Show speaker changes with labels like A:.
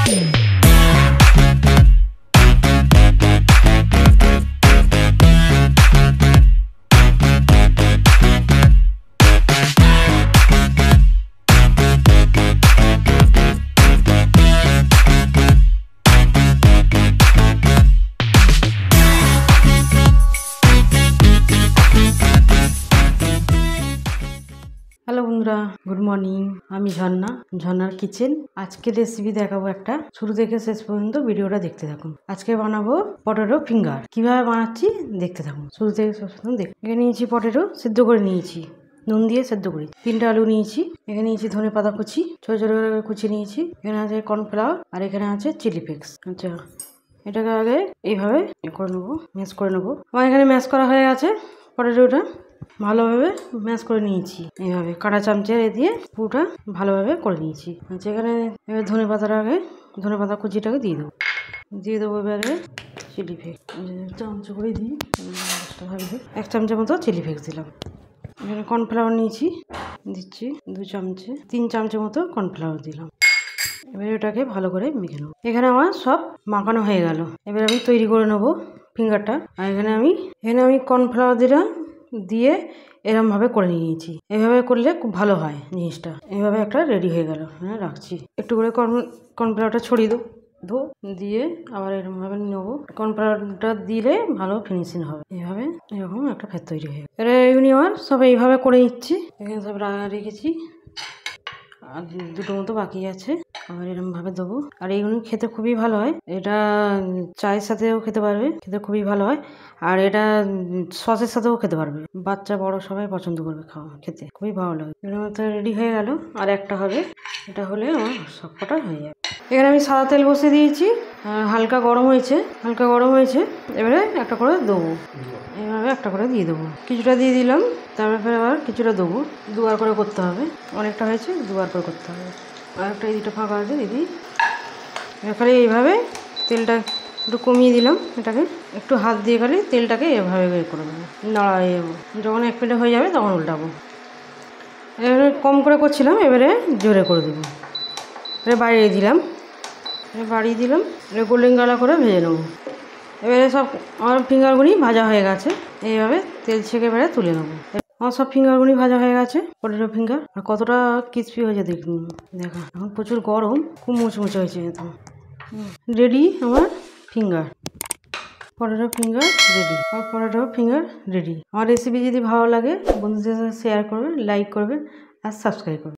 A: Hello बंधुरा good morning আমি ঝর্ণা ঝর্ণার কিচেন। আজকে রেসিপি দেখাবো একটা, শুরু থেকে শেষ পর্যন্ত ভিডিওটা দেখতে থাকুন। আজকে বানাবো পটেটো ফিঙ্গার। কিভাবে বানাচ্ছি দেখতে থাকুন, শুরু থেকে শেষ পর্যন্ত দেখুন। এখানে নিয়েছি পটেটো, সেদ্ধ করে নিয়েছি, নুন দিয়ে সেদ্ধ করি। 3টা আলু নিয়েছি, এখানে নিয়েছি ধনে পাতা কুচি, ছোট ছোট করে কুচি নিয়েছি। এখানে আছে কর্নফ্লাওয়ার আর এখানে আছে চিলি ফ্লেক্স। আচ্ছা, এটাকে আগে এইভাবে করে নেবো, ম্যাশ করে নেবো। আমার এখানে ম্যাশ করা হয়ে গেছে। পটেটোটা ভালোভাবে ম্যাশ করে নিয়েছি, এইভাবে কাঁটা চামচে দিয়ে পুরোটা ভালোভাবে করে নিয়েছি। আচ্ছা, এখানে এবার ধনে পাতা কুচিটাকে দিয়ে দেবো। এবারে চিলি ফ্লেক্স চামচ করে দিই, 1 চামচের মতো চিলি ফ্লেক্স দিলাম। এখানে কর্নফ্লাওয়ার নিয়েছি, দিচ্ছি 2 চামচে, 3 চামচের মতো কর্নফ্লাওয়ার দিলাম। এবারে ওটাকে ভালো করে মেখে নেবো। এখানে আমার সব মাখানো হয়ে গেল। এবার আমি তৈরি করে নেবো ফিঙ্গারটা। আর এখানে আমি কর্নফ্লাওয়ার দিয়ে এরমভাবে করে নিয়েছি। এভাবে করলে খুব ভালো হয় জিনিসটা। এভাবে একটা রেডি হয়ে গেল। হ্যাঁ, রাখছি। একটু করে কর্নফ্লাওয়ারটা ছড়িয়ে দিয়ে আবার এরকমভাবে নেবো। কর্নফ্লাওয়ারটা দিলে ভালো ফিনিশিং হবে। এইভাবে এরকম একটা ফের তৈরি হয়ে গেল। এবার এগুলি আমার সব এইভাবে করে নিচ্ছি। এখানে সব রেখেছি, আর 2টো মতো বাকি আছে। আবার এরকমভাবে দেবো। আর এইগুলো খেতে খুবই ভালো হয়। এটা চায়ের সাথেও খেতে পারবে, খেতে খুবই ভালো হয়। আর এটা সসের সাথেও খেতে পারবে, বাচ্চা বড় সবাই পছন্দ করবে খেতে খুবই ভালো লাগে। এর মতো রেডি হয়ে গেল। আর একটা হবে, এটা হলে আমার সব কটা হয়ে যাবে। এখানে আমি সাদা তেল বসিয়ে দিয়েছি, হালকা গরম হয়েছে। এবারে একটা করে দেবো, এইভাবে একটা করে দিয়ে দেবো। কিছুটা দিয়ে দিলাম, তারপরে আবার কিছুটা দেবো। 2বার করে করতে হবে, অনেকটা হয়েছে, 2বার করে করতে হবে। আর একটা এইটা ফাঁকা আছে দিদি। খালি এইভাবে তেলটা একটু কমিয়ে দিলাম, এটাকে একটু হাত দিয়ে খালি তেলটাকে এভাবে করে দেবো, নাড়াই যাবো। যখন এক প্লেটে হয়ে যাবে তখন উল্টাবো। এবারে কম করে করছিলাম, এবারে জোরে করে দেবো। এবারে বাড়িয়ে দিলাম, এবারে গোল্ডেন কালার করে ভেজে নেবো। এবারে সব আমার ফিঙ্গারগুলি ভাজা হয়ে গেছে। এইভাবে তেল ছেঁকে এবারে তুলে নেবো। আমার সব ফিঙ্গারগুলি ভাজা হয়ে গেছে, পটেটো ফিঙ্গার। আর কতটা ক্রিস্পি হয়েছে দেখুন, দেখা এখন প্রচুর গরম, খুব মুচমুচে হয়েছে একদম। রেডি আমার ফিঙ্গার, পটেটো ফিঙ্গার রেডি। আমার রেসিপি যদি ভালো লাগে বন্ধুদের সাথে শেয়ার করবেন, লাইক করবেন আর সাবস্ক্রাইব করবেন।